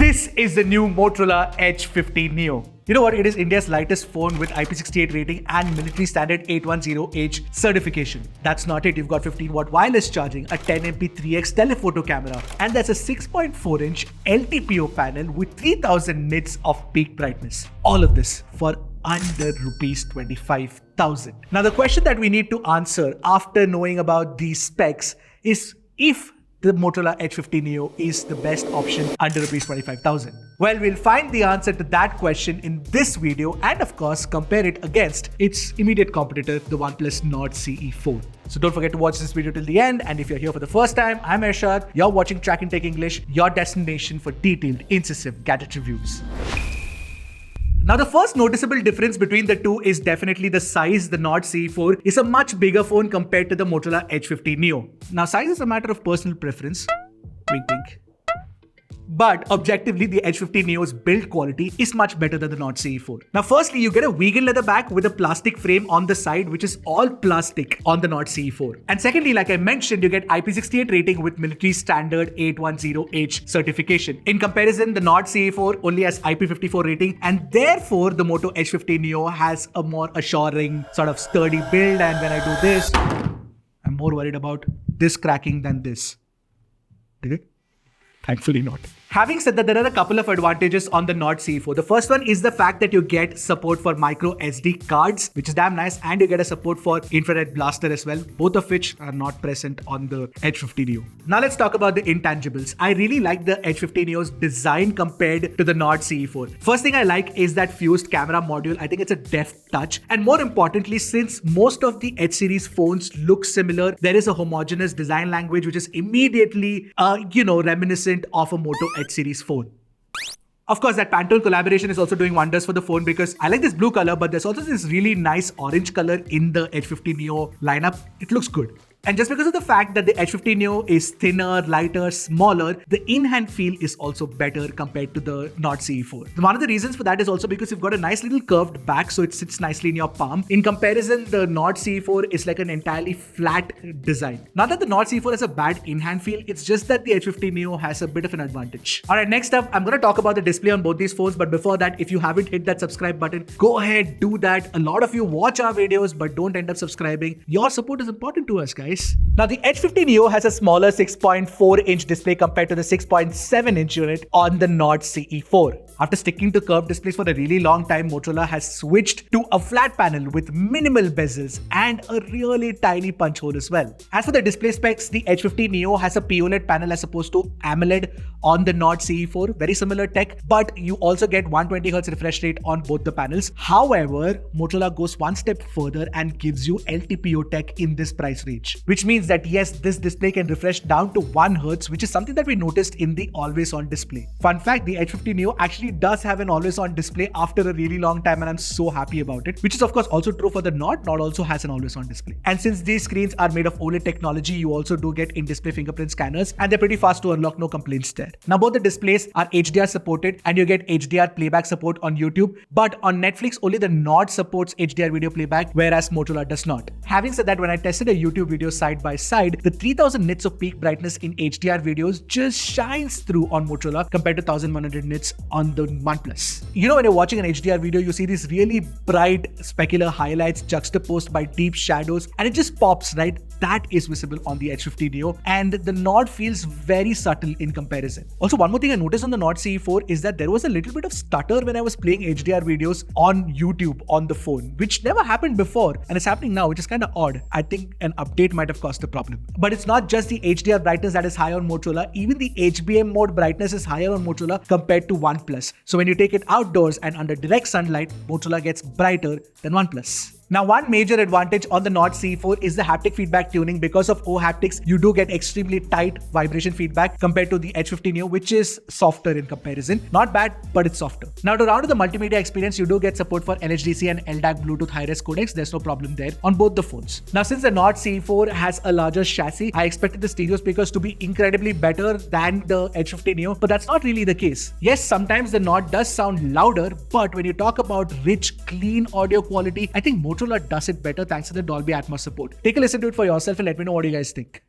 This is the new Motorola Edge50 Neo. You know what? It is India's lightest phone with IP68 rating and military standard 810H certification. That's not it. You've got 15-watt wireless charging, a 10MP 3x telephoto camera, and there's a 6.4-inch LTPO panel with 3000 nits of peak brightness. All of this for under rupees 25,000. Now, the question that we need to answer after knowing about these specs is if the Motorola Edge50 Neo is the best option under rupees 25,000. Well, we'll find the answer to that question in this video and of course compare it against its immediate competitor, the OnePlus Nord CE4. So don't forget to watch this video till the end, and if you're here for the first time, I'm Ershad. You're watching Trakin Tech English, your destination for detailed, incisive gadget reviews. Now, the first noticeable difference between the two is definitely the size. The Nord CE4 is a much bigger phone compared to the Motorola Edge50 Neo. Now, size is a matter of personal preference. Wink, wink. But objectively, the Edge50 Neo's build quality is much better than the Nord CE4. Now, firstly, you get a vegan leather back with a plastic frame on the side, which is all plastic on the Nord CE4. And secondly, like I mentioned, you get IP68 rating with military standard 810H certification. In comparison, the Nord CE4 only has IP54 rating, and therefore the Moto Edge50 Neo has a more assuring, sort of sturdy build. And when I do this, I'm more worried about this cracking than this. Did it? Thankfully not. Having said that, there are a couple of advantages on the Nord CE4. The first one is the fact that you get support for micro SD cards, which is damn nice, and you get a support for infrared blaster as well, both of which are not present on the Edge50 Neo. Now let's talk about the intangibles. I really like the Edge50 Neo's design compared to the Nord CE4. First thing I like is that fused camera module. I think it's a deft touch, and more importantly, since most of the Edge series phones look similar, there is a homogeneous design language which is immediately, reminiscent of a Moto Edge series phone. Of course, that Pantone collaboration is also doing wonders for the phone because I like this blue color, but there's also this really nice orange color in the Edge50 Neo lineup. It looks good. And just because of the fact that the Edge50 Neo is thinner, lighter, smaller, the in-hand feel is also better compared to the Nord CE4. One of the reasons for that is also because you've got a nice little curved back, so it sits nicely in your palm. In comparison, the Nord CE4 is like an entirely flat design. Not that the Nord CE4 has a bad in-hand feel, it's just that the Edge50 Neo has a bit of an advantage. Alright, next up, I'm going to talk about the display on both these phones, but before that, if you haven't hit that subscribe button, go ahead, do that. A lot of you watch our videos but don't end up subscribing. Your support is important to us, guys. Now, the Edge50 Neo has a smaller 6.4-inch display compared to the 6.7-inch unit on the Nord CE4. After sticking to curved displays for a really long time, Motorola has switched to a flat panel with minimal bezels and a really tiny punch hole as well. As for the display specs, the Edge50 Neo has a POLED panel as opposed to AMOLED on the Nord CE4. Very similar tech, but you also get 120Hz refresh rate on both the panels. However, Motorola goes one step further and gives you LTPO tech in this price range, which means that yes, this display can refresh down to 1 Hz, which is something that we noticed in the always-on display. Fun fact, the Edge50 Neo actually does have an always-on display after a really long time, and I'm so happy about it, which is of course also true for the Nord. Nord also has an always-on display. And since these screens are made of OLED technology, you also do get in-display fingerprint scanners, and they're pretty fast to unlock, no complaints there. Now, both the displays are HDR supported, and you get HDR playback support on YouTube, but on Netflix, only the Nord supports HDR video playback, whereas Motorola does not. Having said that, when I tested a YouTube video side by side, the 3000 nits of peak brightness in HDR videos just shines through on Motorola compared to 1100 nits on the OnePlus. You know, when you're watching an HDR video, you see these really bright specular highlights juxtaposed by deep shadows, and it just pops, right? That is visible on the Edge50 Neo, and the Nord feels very subtle in comparison. Also, one more thing I noticed on the Nord CE4 is that there was a little bit of stutter when I was playing HDR videos on YouTube on the phone, which never happened before, and it's happening now, which is kind of odd. I think an update might have caused the problem. But it's not just the HDR brightness that is high on Motorola, even the HBM mode brightness is higher on Motorola compared to OnePlus. So when you take it outdoors and under direct sunlight, Motorola gets brighter than OnePlus. Now, one major advantage on the Nord CE4 is the haptic feedback tuning. Because of O-haptics, you do get extremely tight vibration feedback compared to the Edge50 Neo, which is softer in comparison. Not bad, but it's softer. Now, to round out the multimedia experience, you do get support for NHDC and LDAC Bluetooth high-res codecs. There's no problem there on both the phones. Now, since the Nord CE4 has a larger chassis, I expected the stereo speakers to be incredibly better than the Edge50 Neo, but that's not really the case. Yes, sometimes the Nord does sound louder, but when you talk about rich, clean audio quality, I think Motorola does it better thanks to the Dolby Atmos support. Take a listen to it for yourself and let me know what you guys think.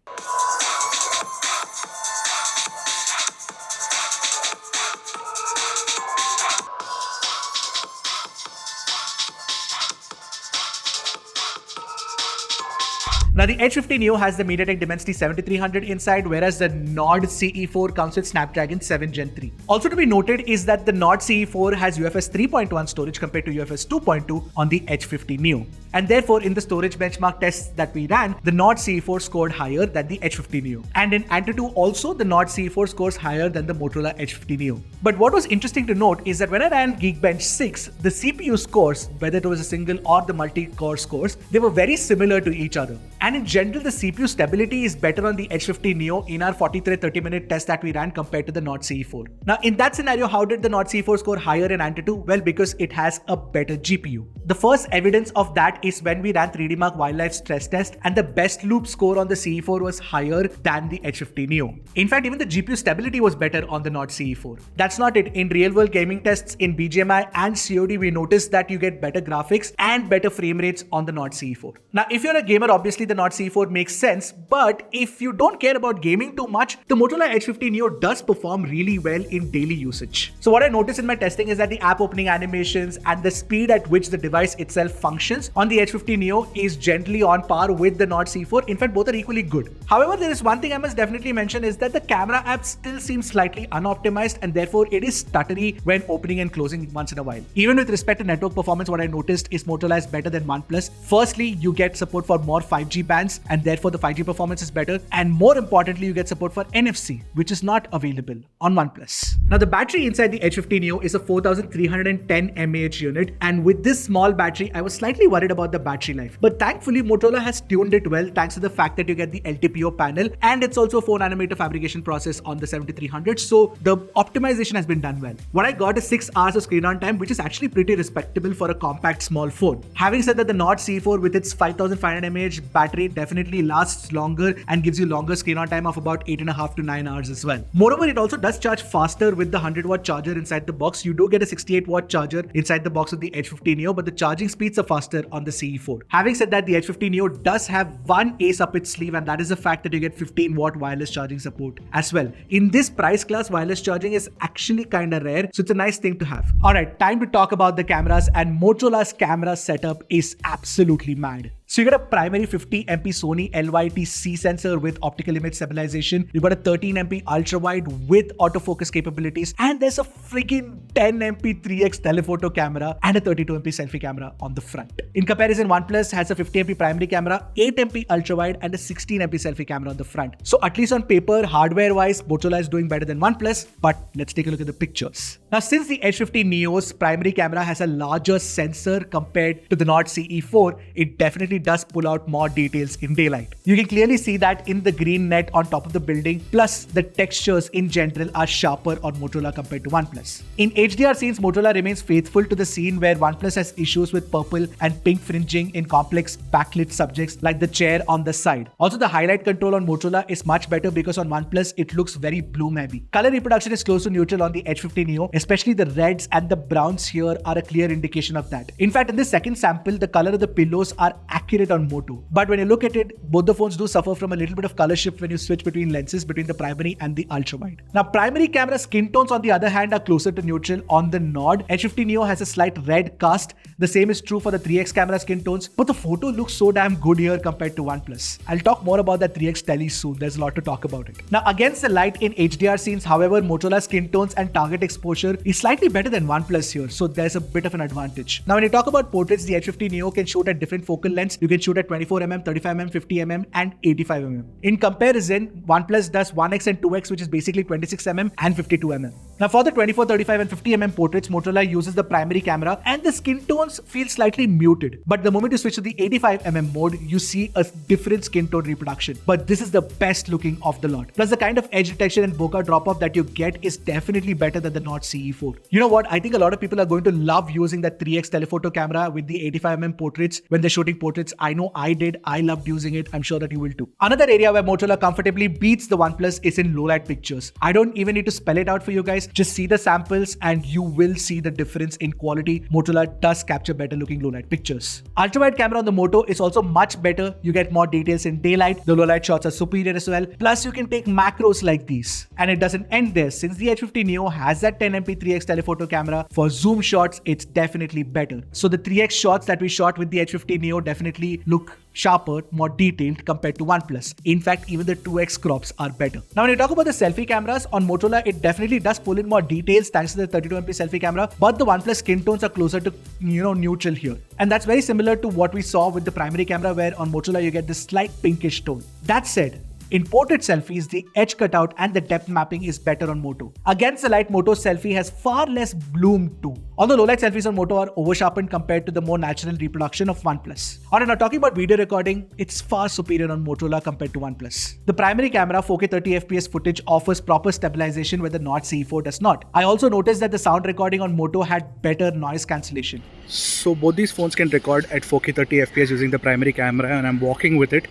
Now the Edge50 Neo has the MediaTek Dimensity 7300 inside, whereas the Nord CE4 comes with Snapdragon 7 Gen 3. Also to be noted is that the Nord CE4 has UFS 3.1 storage compared to UFS 2.2 on the Edge50 Neo. And therefore, in the storage benchmark tests that we ran, the Nord CE4 scored higher than the Edge50 Neo. And in Antutu also, the Nord CE4 scores higher than the Motorola Edge50 Neo. But what was interesting to note is that when I ran Geekbench 6, the CPU scores, whether it was a single or the multi-core scores, they were very similar to each other. And in general, the CPU stability is better on the Edge50 Neo in our 30-minute test that we ran compared to the Nord CE4. Now, in that scenario, how did the Nord CE4 score higher in Antutu? Well, because it has a better GPU. The first evidence of that is when we ran 3D Mark Wildlife stress test, and the best loop score on the CE4 was higher than the Edge50 Neo. In fact, even the GPU stability was better on the Nord CE4. That's not it. In real-world gaming tests in BGMI and COD, we noticed that you get better graphics and better frame rates on the Nord CE4. Now, if you're a gamer, obviously the Nord CE4 makes sense, but if you don't care about gaming too much, the Motorola Edge50 Neo does perform really well in daily usage. So what I noticed in my testing is that the app opening animations and the speed at which the device itself functions on the Edge50 Neo is generally on par with the Nord CE4. In fact, both are equally good. However, there is one thing I must definitely mention is that the camera app still seems slightly unoptimized, and therefore it is stuttery when opening and closing once in a while. Even with respect to network performance, what I noticed is Motorola is better than OnePlus. Firstly, you get support for more 5G bands, and therefore the 5G performance is better. And more importantly, you get support for NFC, which is not available on OnePlus. Now, the battery inside the Edge50 Neo is a 4310 mAh unit, and with this small battery, I was slightly worried about the battery life. But thankfully, Motorola has tuned it well thanks to the fact that you get the LTPO panel, and it's also a 4nm fabrication process on the 7300, so the optimization has been done well. What I got is 6 hours of screen on time, which is actually pretty respectable for a compact small phone. Having said that, the Nord CE4 with its 5500 mAh battery definitely lasts longer and gives you longer screen on time of about 8.5 to 9 hours as well. Moreover, it also does charge faster with the 100-watt charger inside the box. You do get a 68-watt charger inside the box of the Edge50 Neo, but the charging speeds are faster on the CE4. Having said that, the Edge50 Neo does have one ace up its sleeve, and that is the fact that you get 15-watt wireless charging support as well. In this price class, wireless charging is actually kinda rare, so it's a nice thing to have. Alright, time to talk about the cameras, and Motorola's camera setup is absolutely mad. So you got a primary 50MP Sony LYT-C sensor with optical image stabilization. You've got a 13MP ultra-wide with autofocus capabilities, and there's a freaking 10MP 3x telephoto camera and a 32MP selfie camera on the front. In comparison, OnePlus has a 50MP primary camera, 8MP ultra-wide, and a 16MP selfie camera on the front. So at least on paper, hardware-wise, Motorola is doing better than OnePlus, but let's take a look at the pictures. Now, since the Edge50 Neo's primary camera has a larger sensor compared to the Nord CE4, it definitely does pull out more details in daylight. You can clearly see that in the green net on top of the building, plus the textures in general are sharper on Motorola compared to OnePlus. In HDR scenes, Motorola remains faithful to the scene where OnePlus has issues with purple and pink fringing in complex backlit subjects like the chair on the side. Also, the highlight control on Motorola is much better because on OnePlus it looks very bloom heavy. Color reproduction is close to neutral on the Edge50 Neo, especially the reds and the browns here are a clear indication of that. In fact, in this second sample, the color of the pillows are accurate on Moto. But when you look at it, both the phones do suffer from a little bit of color shift when you switch between lenses between the primary and the ultra wide. Now, primary camera skin tones on the other hand are closer to neutral on the Nord. Edge50 Neo has a slight red cast. The same is true for the 3x camera skin tones, but the photo looks so damn good here compared to OnePlus. I'll talk more about that 3x tele soon. There's a lot to talk about it. Now, against the light in HDR scenes, however, Motorola's skin tones and target exposure is slightly better than OnePlus here, so there's a bit of an advantage. Now, when you talk about portraits, the Edge50 Neo can shoot at different focal lengths. You can shoot at 24mm, 35mm, 50mm, and 85mm. In comparison, OnePlus does 1x and 2x, which is basically 26mm and 52mm. Now, for the 24, 35, and 50mm portraits, Motorola uses the primary camera, and the skin tones feel slightly muted. But the moment you switch to the 85mm mode, you see a different skin tone reproduction. But this is the best looking of the lot. Plus, the kind of edge detection and bokeh drop-off that you get is definitely better than the Nord CE4. You know what? I think a lot of people are going to love using that 3x telephoto camera with the 85mm portraits when they're shooting portraits. I know I did. I loved using it. I'm sure that you will too. Another area where Motorola comfortably beats the OnePlus is in low-light pictures. I don't even need to spell it out for you guys. Just see the samples and you will see the difference in quality. Motorola does capture better looking low-light pictures. Ultra-wide camera on the Moto is also much better. You get more details in daylight. The low-light shots are superior as well. Plus, you can take macros like these. And it doesn't end there. Since the Edge50 Neo has that 10MP 3x telephoto camera, for zoom shots, it's definitely better. So the 3x shots that we shot with the Edge50 Neo definitely look sharper, more detailed compared to OnePlus. In fact, even the 2x crops are better. Now, when you talk about the selfie cameras, on Motorola, it definitely does pull in more details thanks to the 32MP selfie camera, but the OnePlus skin tones are closer to, neutral here. And that's very similar to what we saw with the primary camera, where on Motorola, you get this slight pinkish tone. That said, in portrait selfies, the edge cutout and the depth mapping is better on Moto. Against the light, Moto selfie has far less bloom too. Although low light selfies on Moto are over-sharpened compared to the more natural reproduction of OnePlus. Alright, now talking about video recording, it's far superior on Motorola compared to OnePlus. The primary camera 4K 30fps footage offers proper stabilization where the Nord CE4 does not. I also noticed that the sound recording on Moto had better noise cancellation. So both these phones can record at 4K 30fps using the primary camera, and I'm walking with it.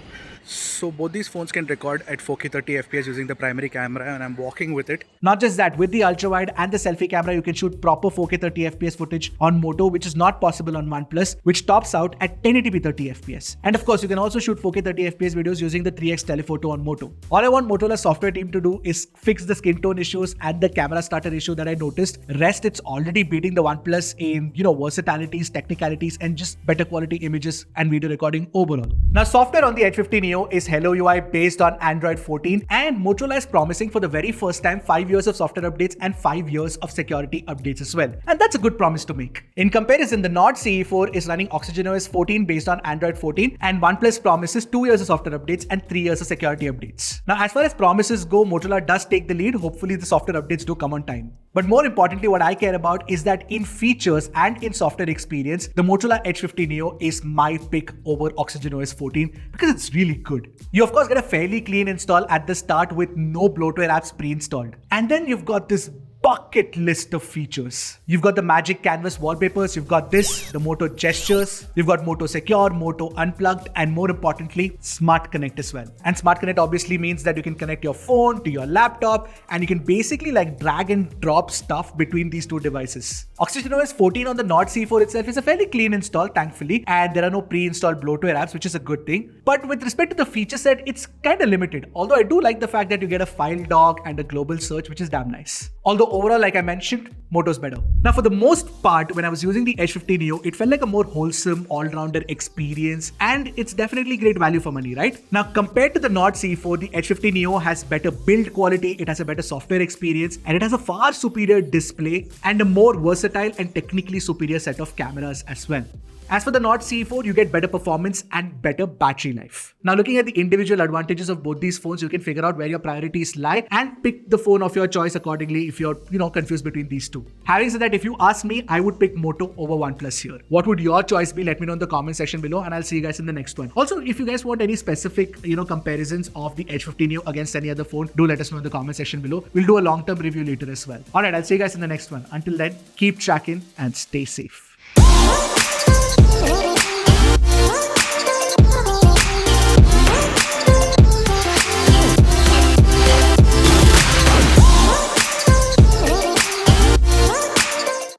Not just that, with the ultra wide and the selfie camera, you can shoot proper 4K 30fps footage on Moto, which is not possible on OnePlus, which tops out at 1080p 30fps. And of course, you can also shoot 4K 30fps videos using the 3x telephoto on Moto. All I want Motorola software team to do is fix the skin tone issues and the camera starter issue that I noticed. Rest, it's already beating the OnePlus in, versatilities, technicalities, and just better quality images and video recording overall. Now, software on the Edge50 Neo is Hello UI based on Android 14, and Motorola is promising for the very first time 5 years of software updates and 5 years of security updates as well. And that's a good promise to make. In comparison, the Nord CE4 is running OxygenOS 14 based on Android 14, and OnePlus promises 2 years of software updates and 3 years of security updates. Now, as far as promises go, Motorola does take the lead. Hopefully, the software updates do come on time. But more importantly, what I care about is that in features and in software experience, the Motorola Edge50 Neo is my pick over OxygenOS 14 because it's really good. You of course get a fairly clean install at the start with no bloatware apps pre-installed. And then you've got this bucket list of features. You've got the magic canvas wallpapers, you've got this, the Moto gestures, you've got Moto Secure, Moto Unplugged, and more importantly, Smart Connect as well. And Smart Connect obviously means that you can connect your phone to your laptop, and you can basically drag and drop stuff between these two devices. OxygenOS 14 on the Nord CE4 itself is a fairly clean install, thankfully, and there are no pre-installed bloatware apps, which is a good thing. But with respect to the feature set, it's kind of limited. Although I do like the fact that you get a file dock and a global search, which is damn nice. Although overall, like I mentioned, Moto's better. Now, for the most part, when I was using the Edge50 Neo, it felt like a more wholesome, all-rounder experience, and it's definitely great value for money, right? Now, compared to the Nord CE4, the Edge50 Neo has better build quality, it has a better software experience, and it has a far superior display and a more versatile and technically superior set of cameras as well. As for the Nord CE4, you get better performance and better battery life. Now, looking at the individual advantages of both these phones, you can figure out where your priorities lie and pick the phone of your choice accordingly if you're, confused between these two. Having said that, if you ask me, I would pick Moto over OnePlus here. What would your choice be? Let me know in the comment section below, and I'll see you guys in the next one. Also, if you guys want any specific, comparisons of the Edge50 Neo against any other phone, do let us know in the comment section below. We'll do a long-term review later as well. Alright, I'll see you guys in the next one. Until then, keep tracking and stay safe.